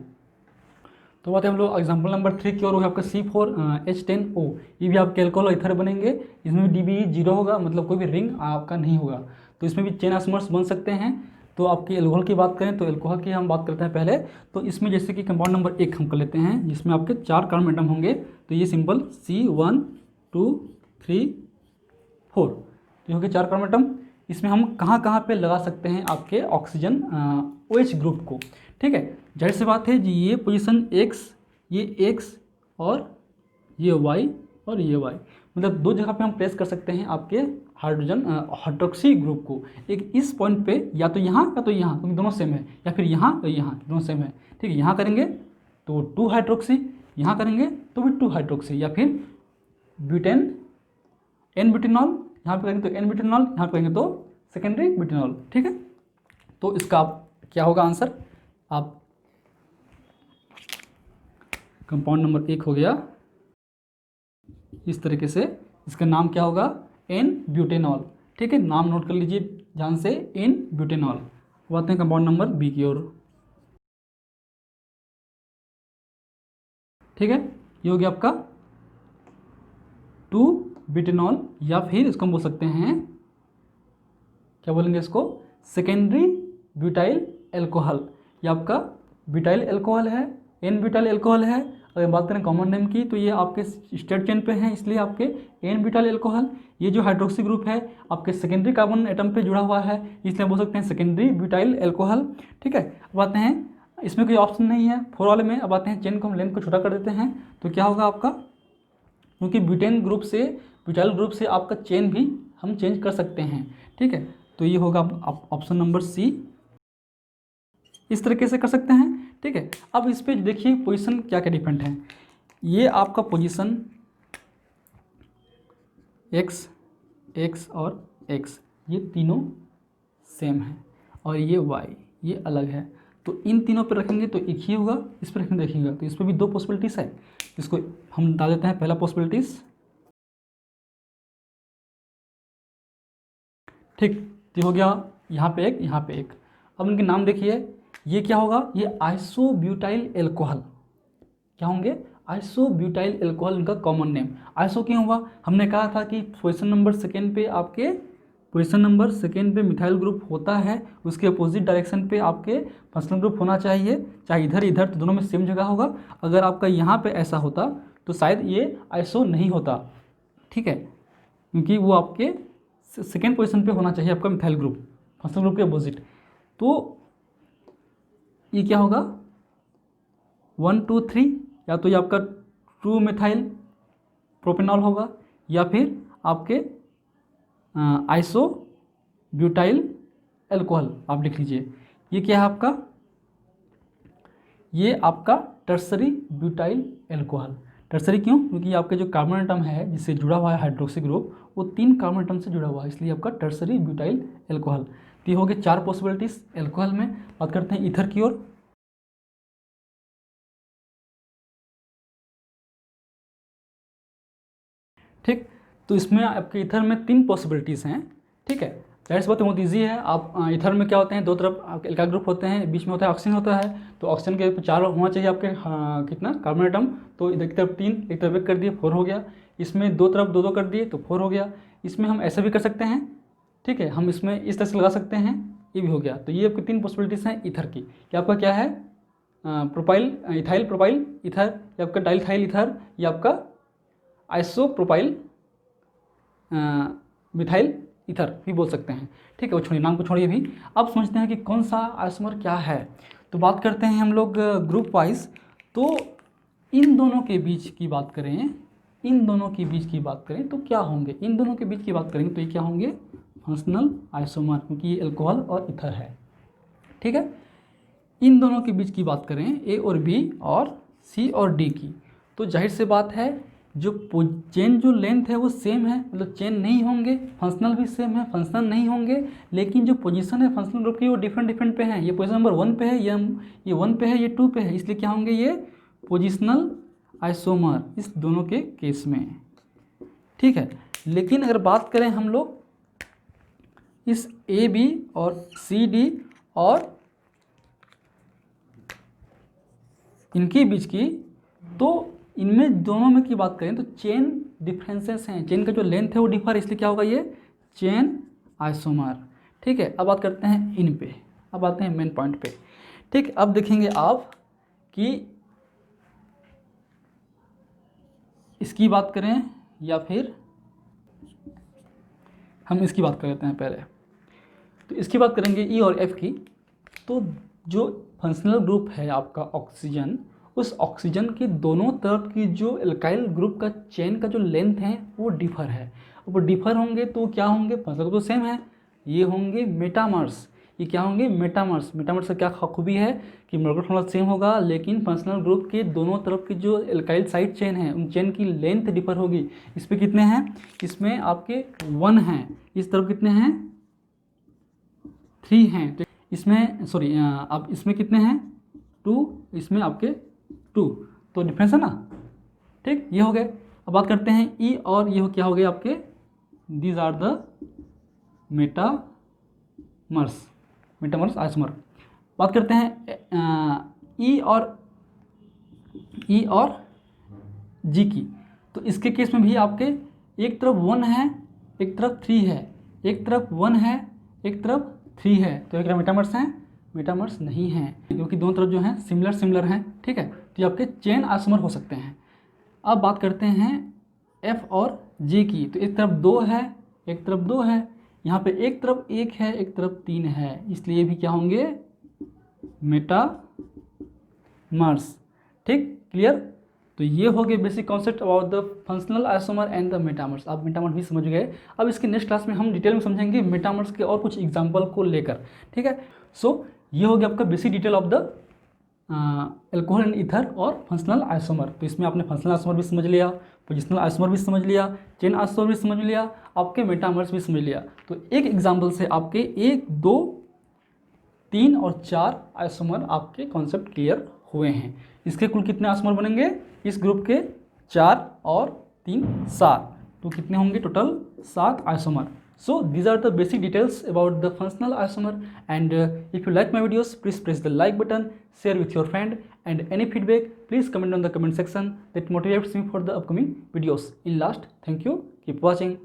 Speaker 1: तो बात है हम लोग एग्जाम्पल नंबर 3 की ओर, आपका C4H10O। ये भी आपके एल्कोहल ईथर बनेंगे, इसमें भी DBE 0 होगा, मतलब कोई भी रिंग आपका नहीं होगा। तो इसमें भी चेन आइसोमर्स बन सकते हैं। तो आपकी एल्कोहल की बात करें तो एल्कोहल की हम बात करते हैं पहले। तो इसमें जैसे कि कंपाउंड नंबर 1 हम कर लेते हैं, जिसमें आपके 4 कार्बन एटम होंगे। तो ये सिंपल C1 2 3 4, तो हो गए 4 कार्बन एटम। इसमें हम कहाँ कहाँ पे लगा सकते हैं आपके ऑक्सीजन OH ग्रुप को। ठीक है, जाहिर सी बात है जी, ये पोजीशन X, ये X और ये Y और ये Y, मतलब 2 जगह पे हम प्लेस कर सकते हैं आपके हाइड्रोजन हाइड्रोक्सी ग्रुप को। एक इस पॉइंट पे, या तो यहाँ या तो यहाँ, क्योंकि दोनों सेम है, या फिर यहाँ या यहाँ, दोनों सेम है। ठीक है, यहाँ करेंगे तो 2 हाइड्रोक्सी, यहाँ करेंगे तो भी 2 हाइड्रोक्सी, या फिर ब्यूटेन N ब्यूटेनॉल, यहाँ पे करेंगे तो N ब्यूटेनॉल, यहाँ पे करेंगे तो सेकेंडरी ब्यूटेनॉल। ठीक है, तो इसका आप क्या होगा आंसर, आप कंपाउंड नंबर 1 हो गया इस तरीके से, इसका नाम क्या होगा N ब्यूटेनॉल। ठीक है, नाम नोट कर लीजिए ध्यान से, N ब्यूटेनॉल। अब आते हैं कंपाउंड नंबर B की ओर। ठीक है, ये हो गया आपका 2 ब्यूटेनॉल, या फिर इसको हम बोल सकते हैं, क्या बोलेंगे इसको, सेकेंडरी ब्यूटाइल एल्कोहल। ये आपका ब्यूटाइल एल्कोहल है, N ब्यूटाइल एल्कोहल है। अगर बात करें कॉमन नेम की, तो ये आपके स्टेट चेन पे हैं, इसलिए आपके N ब्यूटाइल एल्कोहल। ये जो हाइड्रोक्सी ग्रुप है आपके सेकेंडरी कार्बन एटम पे जुड़ा हुआ है, इसलिए हम बोल सकते हैं सेकेंडरी ब्यूटाइल एल्कोहल। ठीक है, अब आते हैं, इसमें कोई ऑप्शन नहीं है 4 वाले में। अब आते हैं चेन को हम लेंथ को छोटा कर देते हैं, तो क्या होगा आपका, क्योंकि ब्यूटेन ग्रुप से ब्यूटाइल ग्रुप से आपका चेन भी हम चेंज कर सकते हैं। ठीक है, तो ये होगा ऑप्शन नंबर C, इस तरीके से कर सकते हैं। ठीक है, अब इस पे देखिए पोजीशन क्या क्या डिफरेंट है। ये आपका पोजीशन X और X, ये तीनों सेम है, और ये Y ये अलग है। तो इन तीनों पर रखेंगे तो एक ही होगा, इस पर रखेंगे देखिएगा, तो इस पर भी 2 पॉसिबिलिटीज़ है। इसको हम डाल देते हैं, पहला पॉसिबिलिटीज़। ठीक, तो हो गया यहाँ पे एक, यहाँ पे एक। अब इनके नाम देखिए, ये क्या होगा, ये आइसोब्यूटाइल एल्कोहल। क्या होंगे, आइसोब्यूटाइल एल्कोहल, इनका कॉमन नेम। आइसो क्यों हुआ, हमने कहा था कि पोजीशन नंबर सेकेंड पे आपके, पोजीशन नंबर सेकेंड पे मिथाइल ग्रुप होता है, उसके अपोजिट डायरेक्शन पे आपके फंक्शनल ग्रुप होना चाहिए, चाहे इधर इधर, तो दोनों में सेम जगह होगा। अगर आपका यहाँ पे ऐसा होता तो शायद ये आइसो नहीं होता। ठीक है, क्योंकि वो आपके सेकेंड पोजीशन पे होना चाहिए आपका मिथाइल ग्रुप, फंक्शनल ग्रुप के अपोजिट। तो ये क्या होगा 1 2 3, या तो ये आपका 2 मिथाइल प्रोपेनॉल होगा, या फिर आपके आइसो ब्यूटाइल एल्कोहल आप लिख लीजिए। ये क्या है आपका, ये आपका टर्सरी ब्यूटाइल एल्कोहल। टर्सरी क्यों, क्योंकि आपके जो कार्बन एटम है जिससे जुड़ा हुआ है हाइड्रोक्सी ग्रुप, वो 3 कार्बन एटम से जुड़ा हुआ है, इसलिए आपका टर्सरी ब्यूटाइल एल्कोहल। तो ये हो गए 4 पॉसिबिलिटीज एल्कोहल में। बात करते हैं ईथर की ओर। ठीक, तो इसमें आपके ईथर में 3 पॉसिबिलिटीज़ हैं। ठीक है, दैट्स बात बहुत ईजी है। आप ईथर में क्या होते हैं, 2 तरफ आपके एल्काइल ग्रुप होते हैं, बीच में होता है ऑक्सीजन होता है। तो ऑक्सीजन के 4 होना चाहिए आपके, कितना कार्बन एटम, तो इधर की तरफ 3, एक तरफ 1 कर दिए, 4 हो गया। इसमें 2 तरफ 2 कर दिए तो 4 हो गया। इसमें हम ऐसा भी कर सकते हैं, ठीक है, हम इसमें इस तरह से लगा सकते हैं, ये भी हो गया। तो ये आपकी 3 पॉसिबिलिटीज़ हैं ईथर की। कि आपका क्या है, प्रोपाइल इथाइल प्रोपाइल ईथर, या आपका डाइलथाइल ईथर, या आपका आइसोप्रोपाइल मिथाइल ईथर भी बोल सकते हैं। ठीक है, वो छोड़िए, नाम को छोड़िए भी। अब समझते हैं कि कौन सा आइसोमर क्या है। तो बात करते हैं हम लोग ग्रुप वाइज। तो इन दोनों के बीच की बात करें, इन दोनों के बीच की बात करें तो क्या होंगे, इन दोनों के बीच की बात करेंगे तो ये क्या होंगे, फंक्शनल आइसोमर, क्योंकि ये एल्कोहल और ईथर है। ठीक है, इन दोनों के बीच की बात करें ए और बी और सी और डी की, तो जाहिर से बात है जो चेन जो लेंथ है वो सेम है, मतलब चेन नहीं होंगे, फंक्शनल भी सेम है, फंक्शनल नहीं होंगे, लेकिन जो पोजीशन है फंक्शनल ग्रुप की वो डिफरेंट डिफरेंट पे हैं। ये पोजीशन नंबर 1 पे है, ये 1 पे है, ये 2 पे है, इसलिए क्या होंगे ये पोजिशनल आइसोमर इस दोनों के केस में, ठीक है। लेकिन अगर बात करें हम लोग इस ए बी और सी डी और इनके बीच की, तो इनमें दोनों में की बात करें तो चेन डिफरेंसेस हैं, चेन का जो लेंथ है वो डिफर, इसलिए क्या होगा ये चेन आइसोमर, ठीक है। अब बात करते हैं इन पे, अब आते हैं मेन पॉइंट पे, ठीक। अब देखेंगे आप कि इसकी बात करें या फिर हम इसकी बात कर लेते हैं पहले। तो इसकी बात करेंगे ई और एफ की। तो जो फंक्शनल ग्रुप है आपका ऑक्सीजन, उस ऑक्सीजन के दोनों तरफ की जो एल्काइल ग्रुप का चेन का जो लेंथ है वो डिफर है। वो डिफर होंगे तो क्या होंगे, फंक्शनल ग्रुप तो सेम है, ये होंगे मेटामर्स। ये क्या होंगे मेटामर्स। मेटामर्स का क्या खूबी है कि मॉलिक्यूलर फॉर्मूला सेम होगा, लेकिन फंक्शनल ग्रुप के दोनों तरफ की जो एल्काइल साइड चेन है उन चेन की लेंथ डिफर होगी। इस पर कितने हैं, इसमें आपके 1 हैं, इस तरफ कितने हैं 3 हैं, तो इसमें सॉरी अब इसमें कितने हैं 2, इसमें आपके 2, तो डिफरेंस है ना, ठीक। ये हो गए। अब बात करते हैं ई और ये क्या हो गए आपके, these are the metamers isomer. बात करते हैं ई और जी की। तो इसके केस में भी आपके एक तरफ 1 है, एक तरफ 3 है, एक तरफ 1 है, एक तरफ 3 है, तो एक मेटामर्स हैं, मेटामर्स नहीं हैं, क्योंकि दोनों तरफ जो हैं सिमिलर हैं, ठीक है। तो ये आपके चेन आइसोमर हो सकते हैं। अब बात करते हैं एफ और जे की। तो एक तरफ 2 है, एक तरफ 2 है, यहाँ पे एक तरफ 1 है, एक तरफ 3 है, इसलिए भी क्या होंगे मेटामर्स, ठीक, क्लियर। तो ये हो गए basic concept about the functional isomer and the metamers. आप मेटामर्स भी समझ गए। अब इसके नेक्स्ट क्लास में हम डिटेल में समझेंगे मेटामर्स के और कुछ एग्जांपल को लेकर, ठीक है। सो ये हो गया आपका basic detail of the alcohol and ether और फंक्शनल आइसोमर। तो इसमें आपने फंक्शनल आइसोमर भी समझ लिया, पोजिशनल आइसोमर भी समझ लिया, चेन आइसोमर भी समझ लिया, आपके मेटामर्स भी समझ लिया। तो एक एग्जाम्पल से आपके 1, 2, 3 और 4 आइसोमर आपके कॉन्सेप्ट क्लियर हुए हैं। इसके कुल कितने आइसोमर बनेंगे, इस ग्रुप के 4 और 3 7, तो कितने होंगे total 7 isomer. So these are the basic details about the functional isomer, and if you like my videos, please press the like button, share with your friend, and any feedback please comment on the comment section. That motivates me for the upcoming videos. In last, thank you, keep watching.